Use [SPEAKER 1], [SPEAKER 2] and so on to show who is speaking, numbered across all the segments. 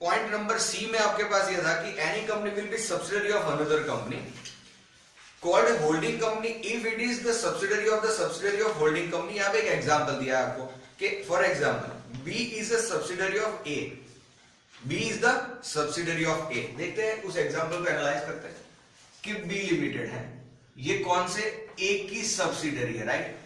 [SPEAKER 1] Point number C में आपके पास यह था कि any company will be subsidiary of another company called holding company if it is the subsidiary of the subsidiary of holding company. यहां पे एक example दिया है आपको कि for example B is a subsidiary of A, B is the subsidiary of A. देखते हैं उस एग्जांपल को एनालाइज करते हैं कि बी लिमिटेड है, ये कौन से ए की सब्सिडरी है, राइट।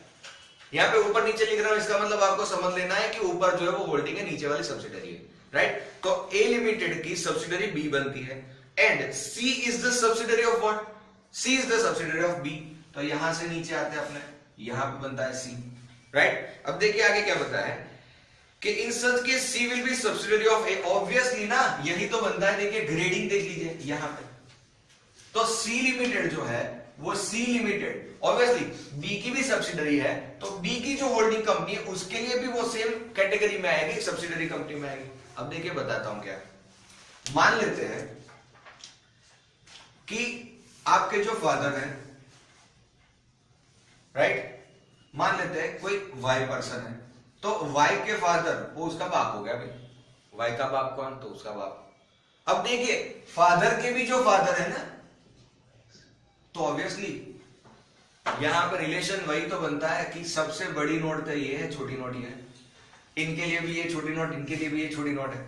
[SPEAKER 1] यहां पे ऊपर नीचे लिख रहा हूं, इसका मतलब आपको समझ लेना है कि ऊपर जो है वो होल्डिंग है, नीचे वाली सब्सिडरी है, राइट। तो ए लिमिटेड की सब्सिडरी बी बनती है and C is the subsidiary of what, C is the subsidiary of B. तो यहां से नीचे आते हैं अपने, यहां पे बनता है सी, राइट। अब देखिए आगे क्या बताया है कि इन सच के C will be subsidiary of A. Obviously ना यही तो बनता है, देखिए ग्रेडिंग देख लीजिए यहां पे। तो सी लिमिटेड जो है वो सी लिमिटेड ऑब्वियसली बी की भी सब्सिडरी है, तो बी की जो होल्डिंग कंपनी है उसके लिए भी वो सेम कैटेगरी में आएगी, सब्सिडरी कंपनी में आएगी। अब देखिए बताता हूं क्या, मान लेते हैं कि आपके जो फादर हैं, राइट, मान लेते हैं कोई वाई पर्सन है, तो वाई के फादर वो उसका बाप हो गया भाई, वाई का बाप कौन, तो उसका बाप। अब देखिए फादर के भी जो फादर है ना, तो ऑब्वियसली यहां पर रिलेशन वही तो बनता है कि सबसे बड़ी नोट तो ये है, छोटी नोट ये है, इनके लिए भी ये छोटी नोट, इनके लिए भी ये छोटी नोट है।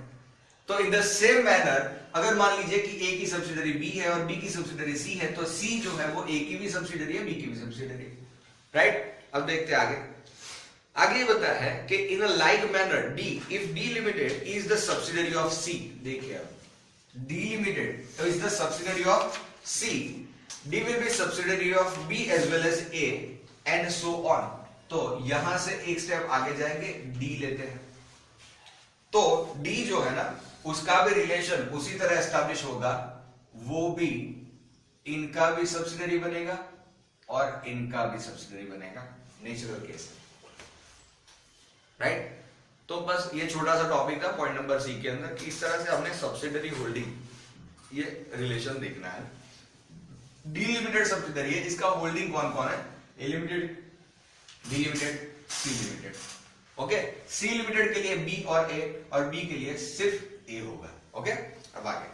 [SPEAKER 1] तो इन द सेम मैनर अगर मान लीजिए कि ए की सब्सिडरी बी है और बी की सब्सिडरी सी है, तो सी जो है वो ए की भी सब्सिडरी है, बी की भी सब्सिडरी है, राइट। अब देखते हैं आगे, आगे ये बताया है कि in a like manner D, if D limited is the subsidiary of C, देखिए अब D limited is the subsidiary of C, D will be subsidiary of B as well as A and so on। तो यहां से एक step आगे जाएंगे, D लेते हैं, तो D जो है ना उसका भी रिलेशन उसी तरह एस्टैब्लिश होगा, वो भी इनका भी सब्सिडरी बनेगा और इनका भी सब्सिडरी बनेगा, नेचुरल केस, राइट। तो बस ये छोटा सा टॉपिक था पॉइंट नंबर सी के अंदर कि इस तरह से हमने सब्सिडरी होल्डिंग ये रिलेशन देखना है। डी लिमिटेड सब्सिडरी है, इसका होल्डिंग कौन कौन है, A limited, B limited, C limited, okay. C limited के लिए बी और ए, और बी के लिए सिर्फ ए होगा, ओके। अब आगे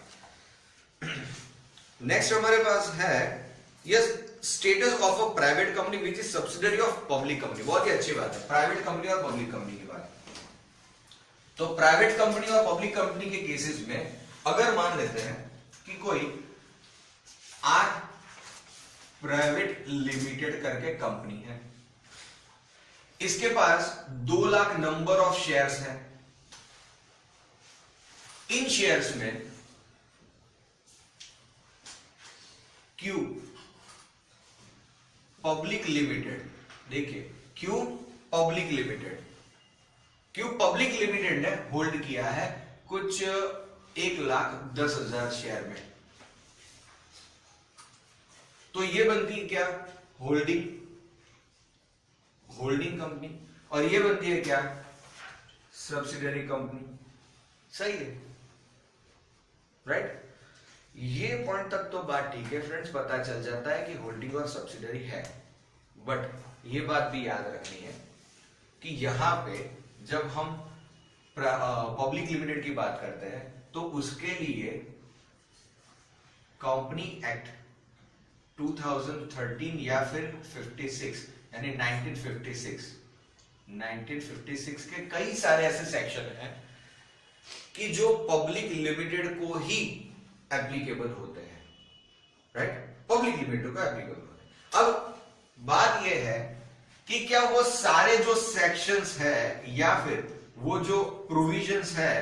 [SPEAKER 1] नेक्स्ट हमारे पास है yes status of a private company which is subsidiary of public company. बहुत ही अच्छी बात है, प्राइवेट कंपनी और पब्लिक कंपनी की बात। तो प्राइवेट कंपनी और पब्लिक कंपनी के केसेस में अगर मान लेते हैं कि कोई आर प्राइवेट लिमिटेड करके कंपनी है, इसके पास 2 लाख नंबर ऑफ शेयर्स हैं, इन शेयर्स में क्यू पब्लिक लिमिटेड, देखिए Q public limited, Q public limited ने होल्ड किया है कुछ 1,10,000 शेयर में, तो ये बनती है क्या, होल्डिंग, होल्डिंग कंपनी, और ये बनती है क्या, सब्सिडरी कंपनी, सही है, राइट। ये पॉइंट तक तो बात ठीक है फ्रेंड्स, पता चल जाता है कि होल्डिंग और सब्सिडरी है, बट ये बात भी याद रखनी है कि यहां पे जब हम पब्लिक लिमिटेड की बात करते हैं तो उसके लिए कंपनी एक्ट 2013 या फिर 56 यानी 1956 के कई सारे ऐसे सेक्शन हैं कि जो पब्लिक लिमिटेड को ही एप्लीकेबल होते हैं, राइट, पब्लिक लिमिटेड को एप्लीकेबल होते हैं। अब बात यह है कि क्या वो सारे जो सेक्शंस है या फिर वो जो प्रोविजंस है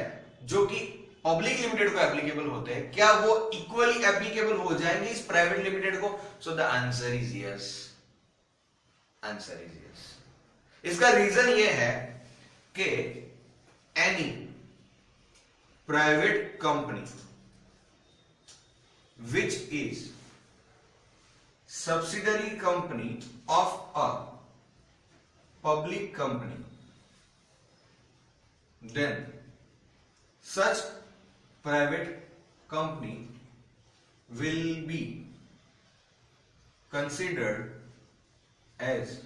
[SPEAKER 1] जो कि पब्लिक लिमिटेड को एप्लीकेबल होते हैं, क्या वो इक्वली एप्लीकेबल हो जाएंगे इस प्राइवेट लिमिटेड को? So the answer is yes, answer is yes. इसका रीजन ये है कि any private company which is subsidiary company of a public company, then such private company will be considered as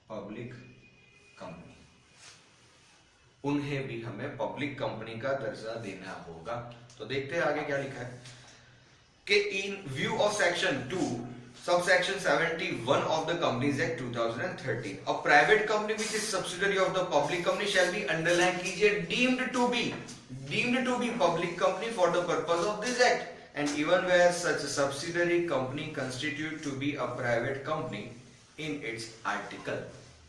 [SPEAKER 1] public company. उन्हें भी हमें public company का दर्जा देना होगा। तो देखते हैं आगे क्या लिखा है कि इन view of section 2 subsection 71 of the Companies Act 2013 a private company which is subsidiary of the public company shall be underline कीजिए deemed to be public company for the purpose of this act and even where such a subsidiary company constitute to be a private company in its article।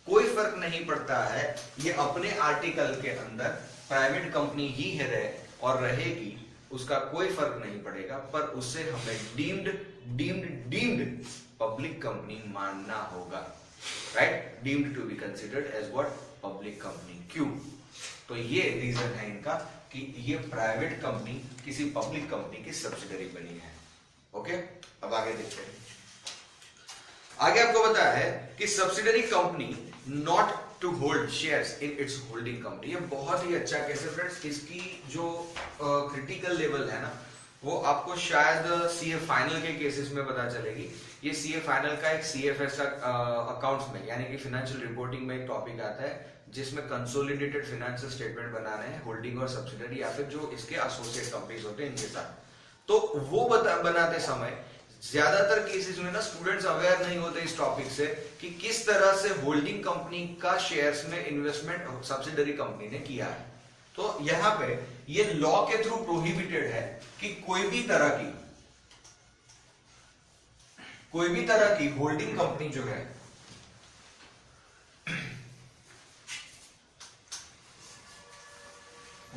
[SPEAKER 1] कोई फर्क नहीं पड़ता है ये अपने article के अंदर प्राइवेट कंपनी ही है रहे और रहेगी, उसका कोई फर्क नहीं पड़ेगा, पर उससे हमें डीम्ड पब्लिक कंपनी मानना होगा, right. Deemed to be considered as what public company. क्यों? तो ये रीजन है इनका कि ये प्राइवेट कंपनी किसी पब्लिक कंपनी की सब्सिडरी बनी है। ओके, अब आगे देखते हैं। आगे आपको बताया है कि subsidiary company not to hold shares in its holding company. ये बहुत ही अच्छा केस है फ्रेंड्स। इसकी जो क्रिटिकल लेवल है ना वो आपको शायद सीए फाइनल के केसेस में पता चलेगी। ये सीए फाइनल का एक सीएफएस का अकाउंट्स में यानी कि फाइनेंशियल रिपोर्टिंग में एक टॉपिक आता है जिसमें कंसोलिडेटेड फाइनेंशियल स्टेटमेंट बनाने हैं होल्डिंग और सब्सिडरी या फिर जो इसके एसोसिएट कंपनीज होते हैं इनके साथ। तो वो बनाते समय ज्यादातर केसेस में ना स्टूडेंट्स अवेयर नहीं होते इस टॉपिक से कि किस तरह से होल्डिंग कंपनी का शेयर्स में इन्वेस्टमेंट सब्सिडरी कंपनी ने किया है। तो यहां पे ये लॉ के थ्रू प्रोहिबिटेड है कि कोई भी तरह की होल्डिंग कंपनी जो है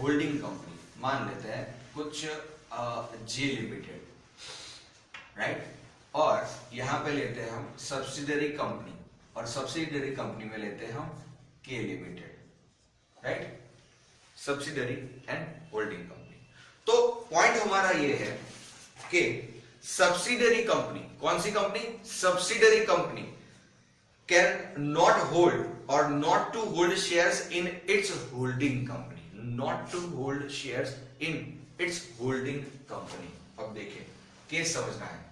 [SPEAKER 1] होल्डिंग कंपनी मान लेते हैं कुछ जे लिमिटेड, राइट, और यहां पे लेते हैं हम सब्सिडरी कंपनी और सब्सिडरी कंपनी में लेते हैं हम K limited, right, subsidiary and holding company. तो पॉइंट हमारा ये है कि सब्सिडरी कंपनी, कौन सी company? Subsidiary company can not hold और not to hold shares in its holding company, not to hold shares in its holding company. अब देखिए केस समझना है।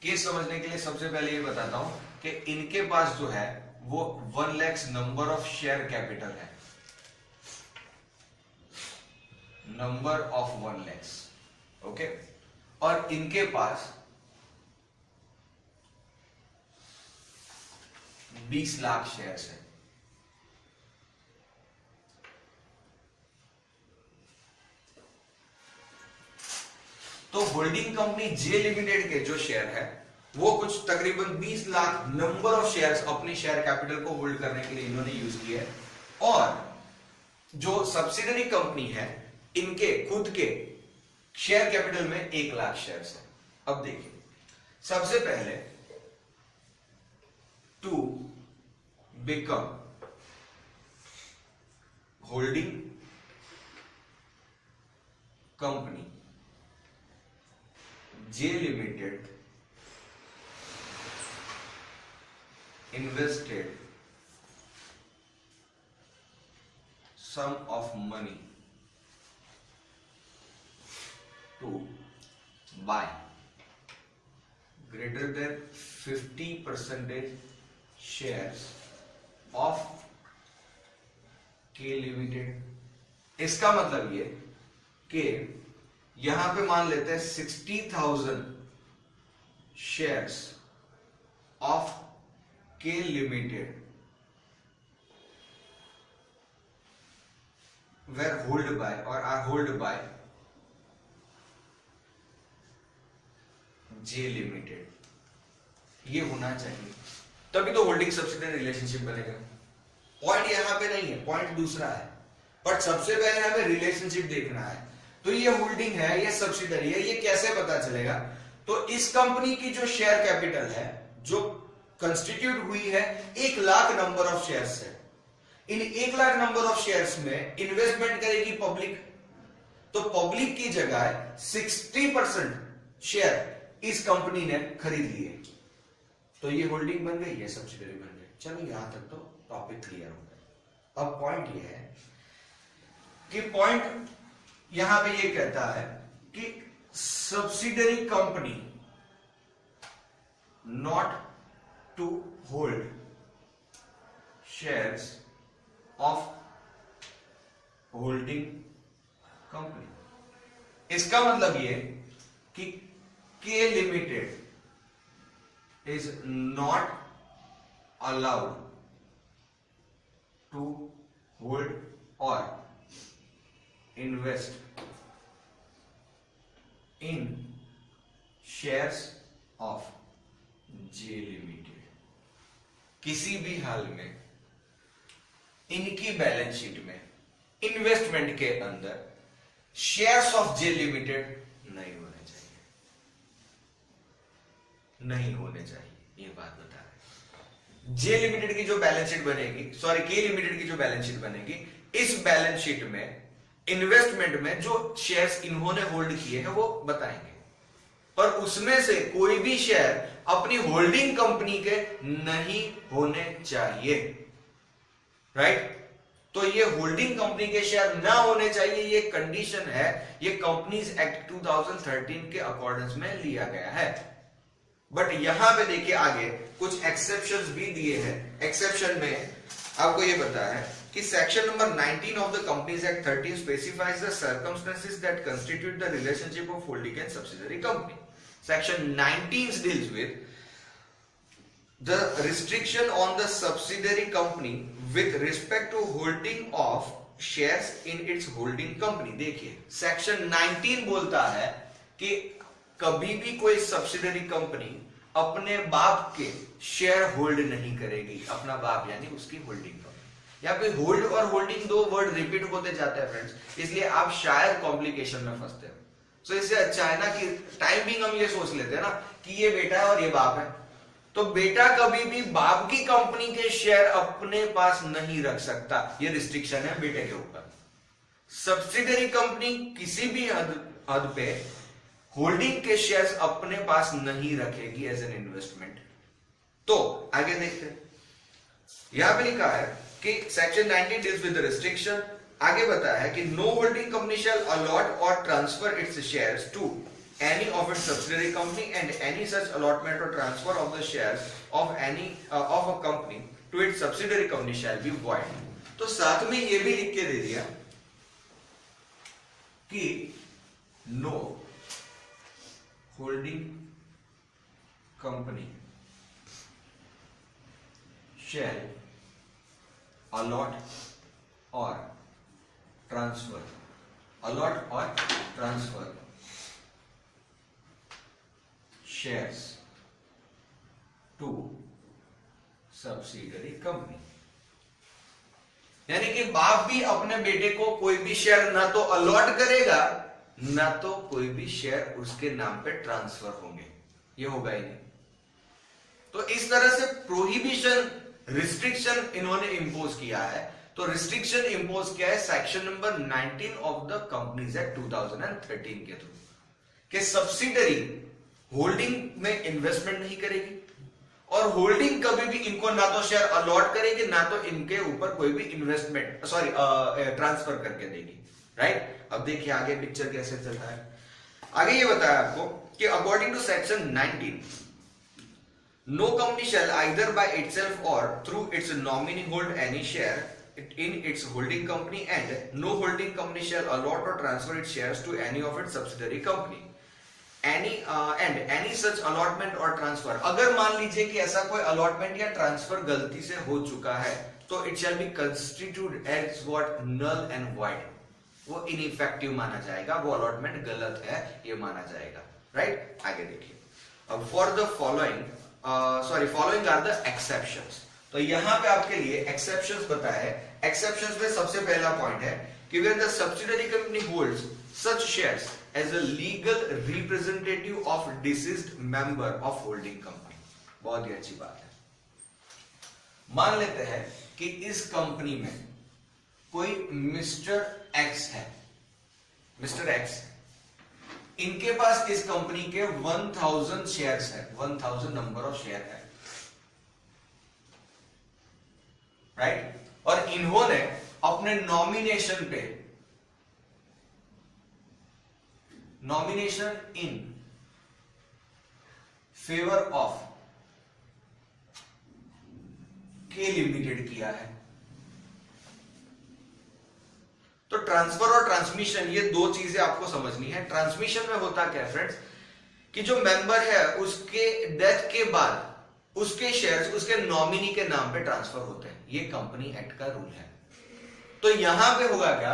[SPEAKER 1] केस समझने के लिए सबसे पहले ये बताता हूं कि इनके पास जो है वो 1 lakh number of share capital है, नंबर ऑफ 1 लाख, ओके, और इनके पास 20 लाख शेयर्स है। तो होल्डिंग कंपनी जे लिमिटेड के जो शेयर है वो कुछ तकरीबन 20 लाख नंबर ऑफ शेयर्स अपनी शेयर कैपिटल को होल्ड करने के लिए इन्होंने यूज किया है, और जो सब्सिडरी कंपनी है इनके खुद के शेयर कैपिटल में 1 लाख शेयर्स है। अब देखिए सबसे पहले to become holding company J limited invested sum of money to buy greater than 50% shares of K Limited। इसका मतलब ये कि यहां पे मान लेते हैं 60,000 shares of K Limited were held by or are held by J Limited। ये होना चाहिए तभी तो होल्डिंग सब्सिडरी रिलेशनशिप बनेगा। पॉइंट यहां पे नहीं है, पॉइंट दूसरा है, बट सबसे पहले हमें रिलेशनशिप देखना है। तो ये होल्डिंग है, ये सब्सिडरी है, ये कैसे पता चलेगा? तो इस कंपनी की जो शेयर कैपिटल है जो कंस्टिट्यूट हुई है 1 लाख नंबर ऑफ शेयर्स से, इन 1 लाख नंबर ऑफ शेयर्स में इन्वेस्टमेंट करेगी पब्लिक, तो पब्लिक की जगह 60% शेयर इस कंपनी ने खरीद लिए, तो ये होल्डिंग बन गई, ये सब्सिडरी बन गई। चलो यहां तक तो टॉपिक क्लियर हो गया। अब पॉइंट ये है कि पॉइंट यहां पे ये कहता है कि subsidiary company not to hold shares of holding company. इसका मतलब ये कि K limited is not allowed to hold और invest in shares of J limited. किसी भी हाल में इनकी बैलेंस शीट में इन्वेस्टमेंट के अंदर शेयर्स ऑफ जे लिमिटेड नहीं होने चाहिए, नहीं होने चाहिए, ये बात बता रहे। जे लिमिटेड की जो बैलेंस शीट बनेगी, सॉरी के लिमिटेड की जो बैलेंस शीट बनेगी, इस बैलेंस शीट में इन्वेस्टमेंट में जो शेयर्स इन्होंने होल्ड किए हैं वो बताएंगे, पर उसमें से कोई भी शेयर अपनी होल्डिंग कंपनी के नहीं होने चाहिए, राइट। तो ये होल्डिंग कंपनी के शेयर ना होने चाहिए, ये कंडीशन है, ये कंपनीज एक्ट 2013 के अकॉर्डेंस में लिया गया है। बट यहां पे देखिए आगे कुछ एक्सेप्शंस भी दिए हैं। एक्सेप्शन में आपको ये पता है कि section number 19 of the companies act 13 specifies the circumstances that constitute the relationship of holding and subsidiary company. Section 19 deals with the restriction on the subsidiary company with respect to holding of shares in its holding company। देखिए section 19 बोलता है कि कभी भी कोई subsidiary company अपने बाप के शेयर होल्ड नहीं करेगी, अपना बाप यानी उसकी होल्डिंग कंपनी। यहाँ पे होल्ड और होल्डिंग दो वर्ड रिपीट होते जाते हैं फ्रेंड्स, इसलिए आप शायद कॉम्प्लिकेशन में फंसते हो। सो इससे अच्छा है ना कि टाइमिंग हम ये सोच लेते हैं ना कि ये बेटा है और ये बाप है, तो बेटा कभी भी बाप की कंपनी के शेयर अपने पास नहीं रख सकता, ये रिस्ट्रिक्शन है बेटे के ऊपर। सब्सिडियरी कंपनी किसी भी हद पे होल्डिंग के शेयर्स अपने पास नहीं रखेगी एज एन इन्वेस्टमेंट। तो आगे देखते हैं, यहां पे लिखा है कि section 19 deals with the restriction. आगे बताया है कि no holding company shall allot और transfer its shares to any of its subsidiary company and any such allotment or transfer of the shares of any of a company to its subsidiary company shall be void। तो साथ में ये भी लिख के दे दिया कि no holding company shall allot or transfer shares to subsidiary company. यानी कि बाप भी अपने बेटे को कोई भी शेयर ना तो अलॉट करेगा ना तो कोई भी शेयर उसके नाम पे ट्रांसफर होंगे, ये होगा ही नहीं। तो इस तरह से प्रोहिबिशन रिस्ट्रिक्शन इन्होंने इंपोज किया है। तो रिस्ट्रिक्शन इंपोज किया है section number 19 of the companies act 2013 के थ्रू कि सब्सिडियरी होल्डिंग में इन्वेस्टमेंट नहीं करेगी और होल्डिंग कभी भी इनको ना तो शेयर अलॉट करेगी ना तो इनके ऊपर कोई भी इन्वेस्टमेंट ट्रांसफर करके देगी, राइट। अब देखिए आगे पिक्चर कैसे चलता है। आगे ये बताया आपको कि according to section 19 no company shall either by itself और through its nominee hold any share in its holding company and no holding company shall allot or transfer its shares to any of its subsidiary company and any such allotment or transfer। अगर मान लीजिए कि ऐसा कोई allotment या transfer गलती से हो चुका है तो it shall be constitute as what null and void, वो इनइफेक्टिव माना जाएगा, वो अलॉटमेंट गलत है ये माना जाएगा, राइट। आगे देखिए अब for the following are the exceptions. तो यहां पे आपके लिए एक्सेप्शंस बताया है। एक्सेप्शंस में सबसे पहला पॉइंट है कि when the subsidiary company holds such shares as a legal representative of deceased member of holding company। बहुत ही अच्छी बात है। मान लेते हैं कि इस कंपनी में कोई मिस्टर एक्स है, मिस्टर एक्स, इनके पास इस कंपनी के 1000 शेयर्स है, 1000 नंबर ऑफ शेयर है, राइट। और इन्होंने अपने नॉमिनेशन पे नॉमिनेशन इन फेवर ऑफ के लिमिटेड किया है। तो ट्रांसफर और ट्रांसमिशन ये दो चीजें आपको समझनी है। ट्रांसमिशन में होता क्या है फ्रेंड्स, कि जो मेंबर है उसके डेथ के बाद उसके शेयर्स उसके नॉमिनी के नाम पे ट्रांसफर होते हैं, ये कंपनी एक्ट का रूल है। तो यहां पे होगा क्या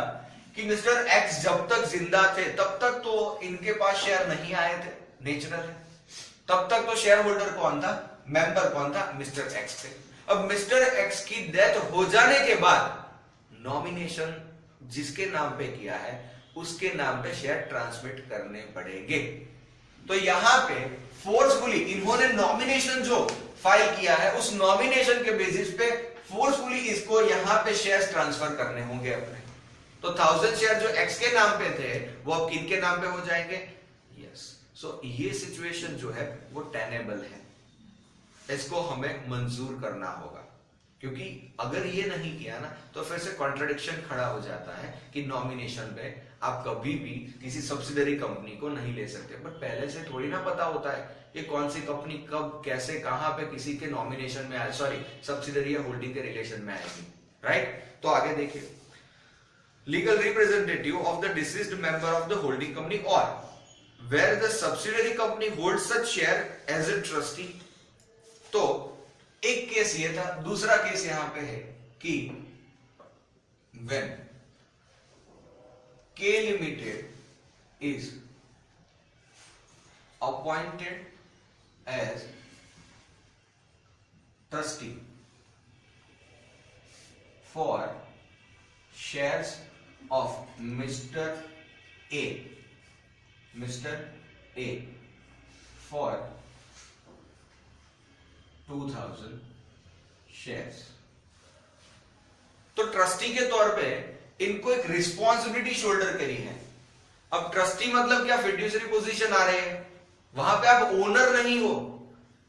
[SPEAKER 1] कि मिस्टर एक्स जब तक जिंदा थे तब तक तो इनके पास शेयर नहीं आए थे, नेचुरल है। तब तक तो शेयर होल्डर कौन था, मेंबर कौन था, मिस्टर एक्स थे। अब मिस्टर एक्स की डेथ हो जाने के बाद नॉमिनेशन जिसके नाम पे किया है उसके नाम पे शेयर ट्रांसमिट करने पड़ेंगे। तो यहां पे फोर्सफुली इन्होंने नॉमिनेशन जो फाइल किया है उस नॉमिनेशन के बेसिस पे फोर्सफुली इसको यहां पे शेयर्स ट्रांसफर करने होंगे अपने। तो 1000 शेयर जो एक्स के नाम पे थे वो अब किन के नाम पे हो जाएंगे, यस। सो ये सिचुएशन जो है वो टेनेबल है, इसको हमें मंजूर करना होगा, क्योंकि अगर ये नहीं किया ना तो फिर से कॉन्ट्रडिक्शन खड़ा हो जाता है कि नॉमिनेशन पे आप कभी भी किसी सब्सिडरी कंपनी को नहीं ले सकते। बट पहले से थोड़ी ना पता होता है ये कौन सी कंपनी कब कैसे कहां पे किसी के नॉमिनेशन में आए, सॉरी सब्सिडरी या होल्डिंग के रिलेशन में आएगी, राइट। तो आगे देखिए, legal representative of the deceased member of the holding company और where the subsidiary company hold such share as a trustee. तो एक केस ये था, दूसरा केस यहां पे है कि when K Limited is appointed as trustee for shares of Mr. A for 2000 shares. तो ट्रस्टी के तौर पे इनको एक रिस्पॉन्सिबिलिटी शोल्डर करी है। अब ट्रस्टी मतलब क्या, फिड्यूसरी पोजीशन आ रहे हैं, वहां पे आप ओनर नहीं हो,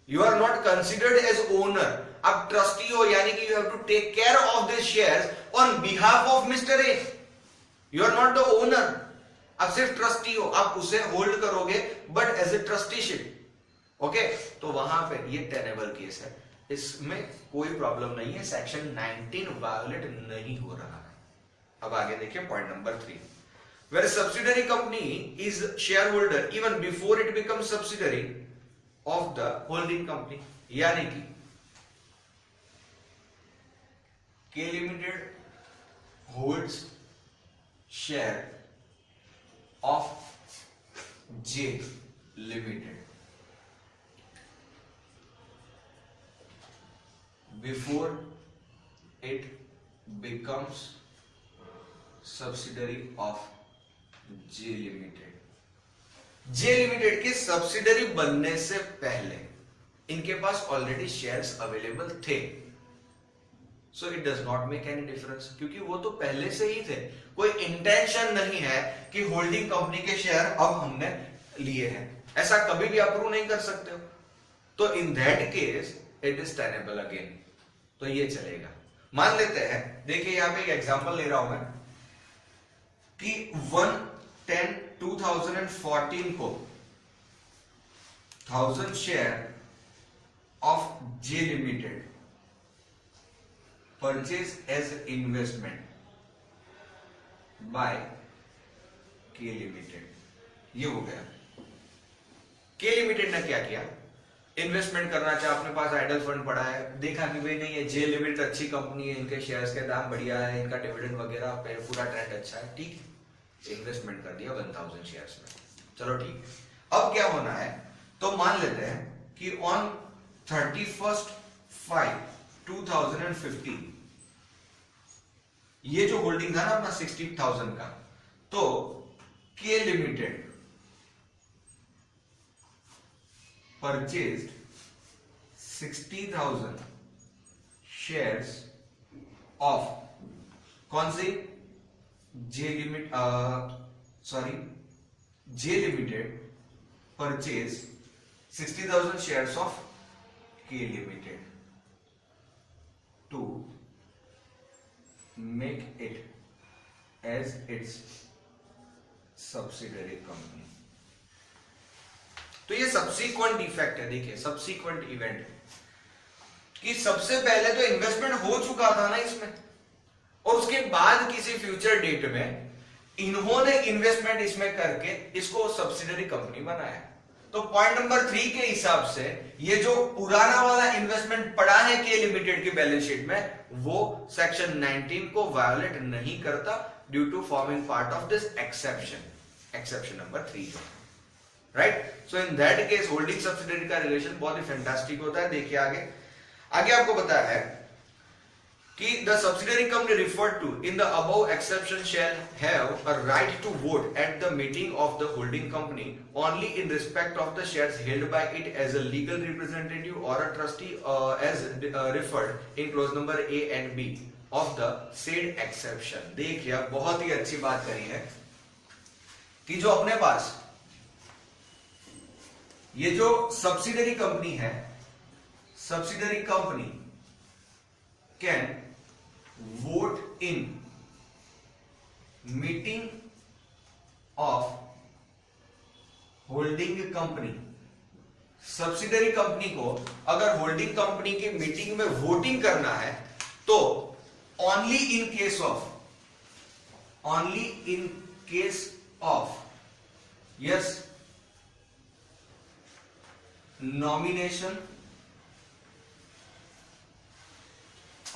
[SPEAKER 1] you are not considered as owner, आप ट्रस्टी हो, यानी कि you have to take care of this shares on behalf of mister A, you are not the owner, आप सिर्फ ट्रस्टी हो, आप उसे होल्ड करोगे but as a trusteeship. Okay, तो वहां पे ये टेनेबल केस है, इसमें कोई प्रॉब्लम नहीं है, सेक्शन 19 वायोलेट नहीं हो रहा है। अब आगे देखिए point number 3, where subsidiary company is share holder even before it become subsidiary of the holding company, यानी कि K limited holds share of J limited before it becomes subsidiary of J Limited। J Limited के subsidiary बनने से पहले इनके पास already shares available थे, so it does not make any difference, क्योंकि वो तो पहले से ही थे, कोई इंटेंशन नहीं है कि होल्डिंग कंपनी के शेयर अब हमने लिए हैं, ऐसा कभी भी अप्रूव नहीं कर सकते हो। तो इन that case it is tenable again, तो ये चलेगा। मान लेते हैं, देखिए यहां पे एक एग्जांपल ले रहा हूं मैं कि 1/10/2014 को 1000 share of J limited purchase as investment by K limited, ये हो गया। के लिमिटेड ने क्या किया, इन्वेस्टमेंट करना चाहे, अपने पास आइडल फंड पड़ा है, देखा कि भाई नहीं, ये जे लिमिटेड अच्छी कंपनी है, इनके शेयर्स के दाम बढ़िया है, इनका डिविडेंड वगैरह पे पूरा ट्रेंड अच्छा है, ठीक, इन्वेस्टमेंट कर दिया 1000 शेयर्स में, चलो ठीक। अब क्या होना है, तो मान लेते हैं कि ऑन 31/5/2015 ये जो होल्डिंग था ना अपना 60,000 का, तो के लिमिटेड purchased 60,000 shares of कौन सी, जे limited purchase 60,000 shares of K Limited to make it as its subsidiary company। तो ये सब्सीक्वेंट इफेक्ट है, देखिए सब्सीक्वेंट इवेंट कि सबसे पहले तो इन्वेस्टमेंट हो चुका था ना इसमें, और उसके बाद किसी फ्यूचर डेट में इन्होंने इन्वेस्टमेंट इसमें करके इसको सब्सिडरी कंपनी बनाया। तो पॉइंट नंबर 3 के हिसाब से ये जो पुराना वाला इन्वेस्टमेंट पड़ा है के लिमिटेड की बैलेंस शीट में, वो सेक्शन 19 को वायोलेट नहीं करता due to forming part of this exception number 3, right. So in that case holding subsidiary का रिलेशन बहुत ही फैंटास्टिक होता है। देखिए आगे आपको बताया है कि the subsidiary company referred to in the above exception shall have a right to vote at the meeting of the holding company only in respect of the shares held by it as a legal representative or a trustee as referred in clause number A and B of the said exception। देखिए बहुत ही अच्छी बात करी है कि जो अपने पास ये जो सब्सिडरी कंपनी है, subsidiary company can vote in meeting of holding company. Subsidiary company को अगर होल्डिंग कंपनी की मीटिंग में वोटिंग करना है तो only in case of yes nomination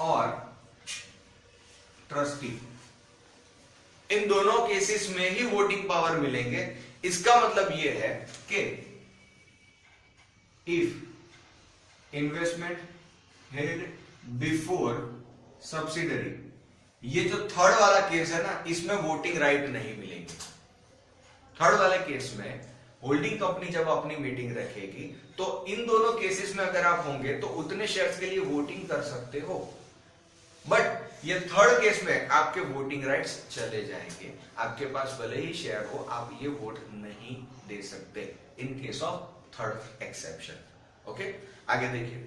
[SPEAKER 1] और ट्रस्टी, इन दोनों केसेस में ही वोटिंग पावर मिलेंगे। इसका मतलब यह है कि if investment held before subsidiary, ये जो थर्ड वाला केस है ना, इसमें वोटिंग राइट नहीं मिलेंगे। थर्ड वाले केस में होल्डिंग कंपनी जब अपनी मीटिंग रखेगी तो इन दोनों केसेस में अगर आप होंगे तो उतने शेयर्स के लिए वोटिंग कर सकते हो, बट ये थर्ड केस में आपके वोटिंग राइट्स चले जाएंगे। आपके पास भले ही शेयर हो, आप ये वोट नहीं दे सकते in case of third exception. Okay, आगे देखिए,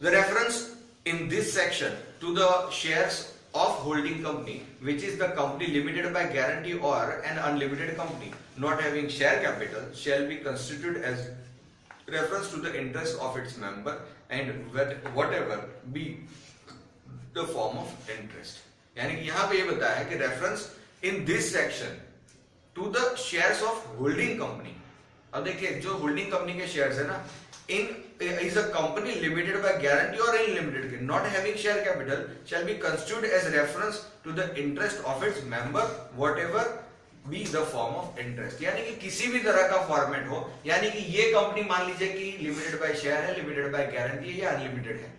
[SPEAKER 1] the reference in this section two the shares of holding company which is the company limited by guarantee or an unlimited company not having share capital shall be constituted as reference to the interest of its member and whatever be the form of interest। यानी कि यहां पे ये बताया है कि reference in this section two the shares of holding company. अब देखिए जो होल्डिंग कंपनी के शेयर्स है ना, इन is a company limited by guarantee or unlimited not having share capital shall be construed as reference to the interest of its member whatever be the form of interest। यानी कि किसी भी तरह का format हो, यानी कि ये कंपनी मान लीजिए कि लिमिटेड बाय शेयर है, लिमिटेड बाय गारंटी है या अनलिमिटेड है,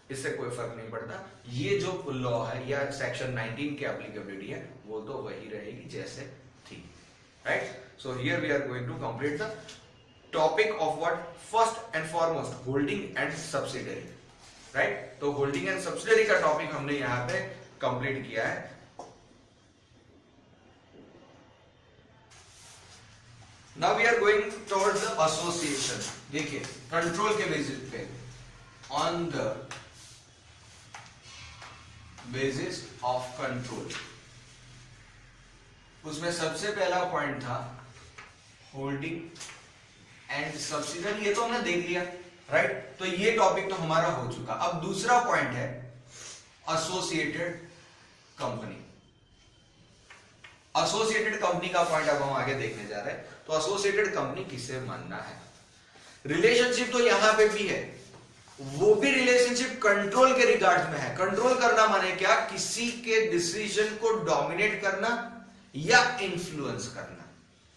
[SPEAKER 1] इससे कोई फर्क नहीं पड़ता। ये जो लॉ है या सेक्शन 19 की एप्लीकेबिलिटी है वो तो वही रहेगी जैसे थी, right. So here we are going to complete the topic of what, first and foremost holding and subsidiary, right. तो होल्डिंग एंड सब्सिडरी का टॉपिक हमने यहां पे कंप्लीट किया है। Now we are going towards the association. देखिए control के basis पे, on the basis of control, उसमें सबसे पहला पॉइंट था होल्डिंग एंड सब्सिडरी, ये तो हमने देख लिया, राइट। तो ये टॉपिक तो हमारा हो चुका। अब दूसरा पॉइंट है एसोसिएटेड कंपनी। एसोसिएटेड कंपनी का पॉइंट अब हम आगे देखने जा रहे हैं। तो एसोसिएटेड कंपनी किसे मानना है, रिलेशनशिप तो यहां पे भी है, वो भी रिलेशनशिप कंट्रोल के रिगार्ड में है। कंट्रोल करना माने क्या, किसी के डिसीजन को डोमिनेट करना या इन्फ्लुएंस करना,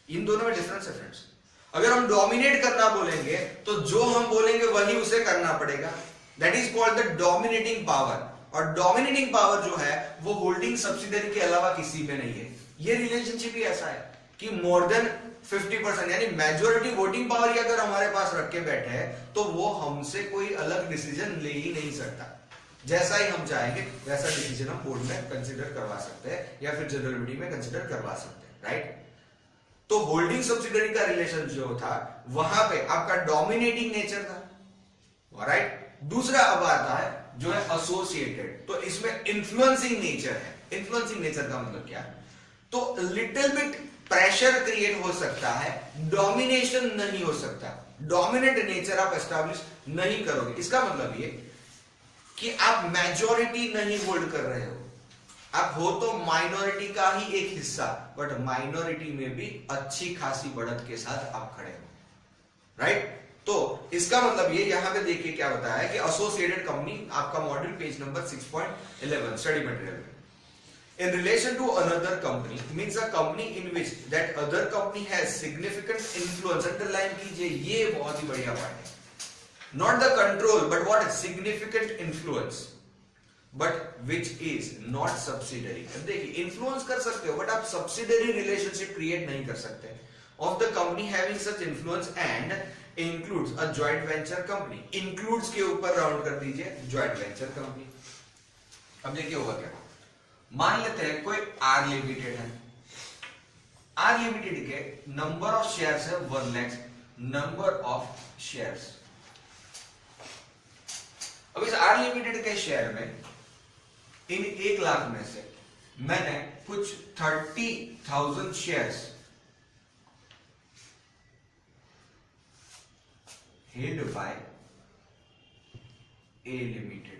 [SPEAKER 1] इन दोनों में डिफरेंस है फ्रेंड्स। अगर हम डोमिनेट करना बोलेंगे तो जो हम बोलेंगे वही उसे करना पड़ेगा, that is called the dominating power. और डोमिनेटिंग पावर जो है वो होल्डिंग सब्सिडरी के अलावा किसी पे नहीं है। ये रिलेशनशिप ही ऐसा है कि मोर देन 50% यानी मेजोरिटी वोटिंग पावर ही अगर हमारे पास रख के बैठे हैं तो वो हमसे कोई अलग डिसीजन ले ही नहीं सकता। जैसा ही हम चाहेंगे वैसा डिसीजन हम बोर्ड में कंसीडर करवा सकते हैं या फिर जनरल मीटिंग में कंसीडर करवा सकते हैं, राइट। तो होल्डिंग सब्सिडरी का रिलेशन जो था वहां पे आपका डोमिनेटिंग नेचर था, राइट। दूसरा अब आता है जो है एसोसिएटेड, तो इसमें इन्फ्लुएंसिंग नेचर है। इन्फ्लुएंसिंग नेचर का मतलब क्या, तो लिटिल बिट प्रेशर क्रिएट हो सकता है, डोमिनेशन नहीं हो सकता। डोमिनेंट नेचर आप एस्टैब्लिश नहीं करोगे। इसका मतलब ये कि आप मेजॉरिटी नहीं होल्ड कर रहे हो, आप हो तो माइनॉरिटी का ही एक हिस्सा, बट माइनॉरिटी में भी अच्छी खासी बढ़त के साथ आप खड़े हो, राइट। तो इसका मतलब ये यहां पे देखिए क्या बताया है कि एसोसिएटेड कंपनी, आपका module page number 6.11 study material में, in relation to another company means a company in which that other company has significant influence, underline कीजिए, ये बहुत ही बढ़िया बात है, not the control but what is significant influence, but which is not subsidiary। देखिए influence कर सकते हो बट आप सब्सिडरी रिलेशनशिप क्रिएट नहीं कर सकते, of the company having such influence and includes a joint venture company, includes के ऊपर राउंड कर दीजिए joint venture company। अब देखिए होगा क्या, मान लेते हैं कोई आर लिमिटेड है, आर लिमिटेड के नंबर ऑफ शेयर्स है 1 लाख, नंबर ऑफ शेयर्स। अब इस आर लिमिटेड के शेयर में इन 1 लाख में से मैंने कुछ 30,000 shares held by A limited.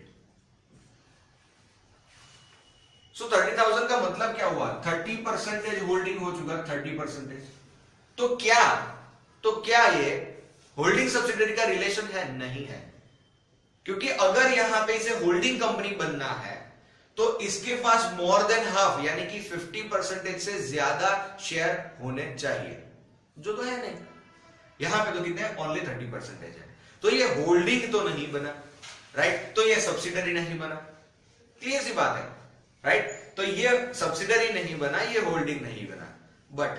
[SPEAKER 1] So 30,000 का मतलब क्या हुआ, 30% होल्डिंग हो चुका, 30%। तो क्या ये होल्डिंग सब्सिडियरी का रिलेशन है? नहीं है, क्योंकि अगर यहां पे इसे होल्डिंग कंपनी बनना है तो इसके पास मोर देन हाफ यानी कि 50% से ज्यादा शेयर होने चाहिए, जो तो है नहीं। यहां पे तो कितने हैं, ओनली 30% है, तो ये होल्डिंग तो नहीं बना, राइट, तो ये सब्सिडरी नहीं बना, क्लियर सी बात है, राइट। तो ये सब्सिडरी नहीं बना, ये होल्डिंग नहीं बना, but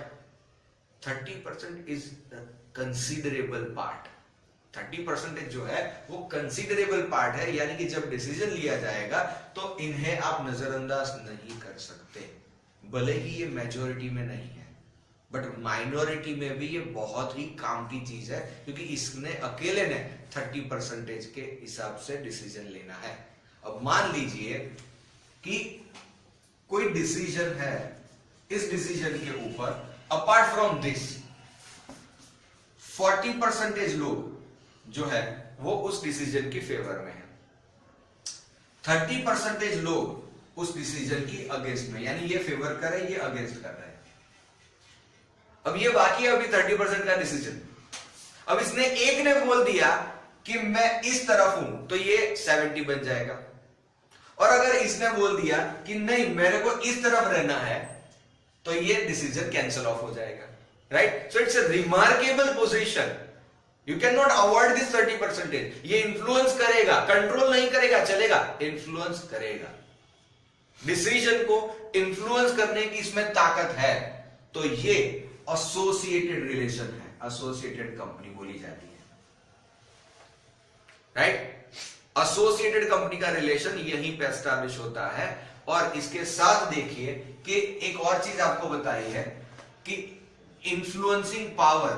[SPEAKER 1] 30% is the considerable part. 30% जो है वो कंसीडरेबल पार्ट है, यानी कि जब डिसीजन लिया जाएगा तो इन्हें आप नजरअंदाज नहीं कर सकते, भले ही ये मेजॉरिटी में नहीं है, बट माइनॉरिटी में भी ये बहुत ही काम की चीज है, क्योंकि इसने अकेले ने 30% के हिसाब से डिसीजन लेना है। अब मान लीजिए कि कोई डिसीजन है, इस डिसीजन के ऊपर अपार्ट फ्रॉम दिस 40% लोग जो है वो उस डिसीजन की फेवर में है, 30% लोग उस डिसीजन की अगेंस्ट में, यानी ये फेवर कर रहे, ये अगेंस्ट कर रहे हैं। अब ये बाकी है अभी 30% का डिसीजन। अब इसने एक ने बोल दिया कि मैं इस तरफ हूं, तो ये 70 बन जाएगा, और अगर इसने बोल दिया कि नहीं मेरे को इस तरफ रहना है, तो ये डिसीजन कैंसिल ऑफ हो जाएगा, right. So it's a remarkable position, you can not avoid this 30%। ये इन्फ्लुएंस करेगा, कंट्रोल नहीं करेगा, चलेगा, इन्फ्लुएंस करेगा, डिसीजन को इन्फ्लुएंस करने की इसमें ताकत है। तो ये एसोसिएटेड रिलेशन है, एसोसिएटेड कंपनी बोली जाती है, राइट। एसोसिएटेड कंपनी का रिलेशन यहीं पे एस्टैब्लिश होता है। और इसके साथ देखिए कि एक और चीज आपको बताई है कि influencing power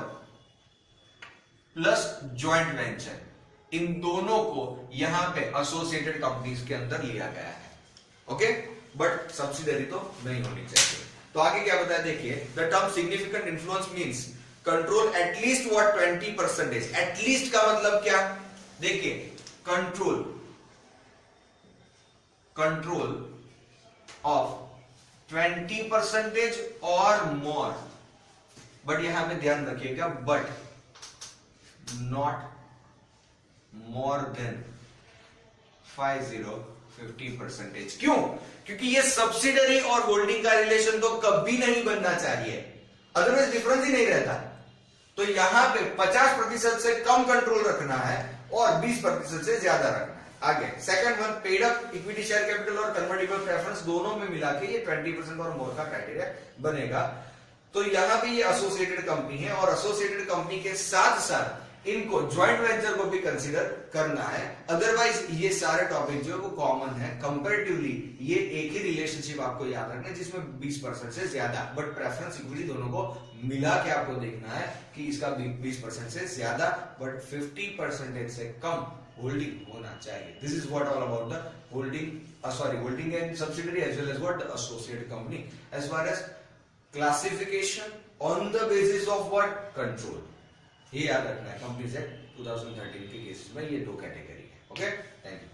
[SPEAKER 1] plus joint venture, इन दोनों को यहां पे एसोसिएटेड कंपनीज के अंदर लिया गया है, ओके, बट सब्सिडरी तो नहीं होनी चाहिए। तो आगे क्या बताया देखिए, the term significant influence means control at least what 20%। At least का मतलब क्या, देखिए कंट्रोल ऑफ 20% और मोर, बट यहां पे ध्यान रखिएगा, बट नॉट मोर देन 50% क्यों? क्योंकि ये सब्सिडरी और होल्डिंग का रिलेशन तो कभी नहीं बनना चाहिए, अदरवाइज डिफरेंस ही नहीं रहता। तो यहां पे 50% से कम कंट्रोल रखना है और 20% से ज्यादा रखना है। आगे second one, paid up equity share capital और कन्वर्टिबल प्रेफरेंस दोनों में मिला के ये 20% और मोर का क्राइटेरिया बनेगा। तो यहां पे ये एसोसिएटेड कंपनी है और एसोसिएटेड कंपनी के साथ साथ इनको ज्वाइंट वेंचर को भी कंसीडर करना है, अदरवाइज ये सारे टॉपिक जो है वो कॉमन है। कंपैरेटिवली ये एक ही रिलेशनशिप आपको याद रखना है जिसमें 20% से ज्यादा, बट प्रेफरेंस इक्विटी दोनों को मिला के आपको देखना है कि इसका 20% से ज्यादा बट 50% से कम होल्डिंग होना चाहिए। This is what all about the holding and subsidiary as well as what the associated company as far as classification on the basis of what control. ये याद रखना है, कंपनीज एक्ट 2013 के केस में ये दो कैटेगरी है। Okay, thank you.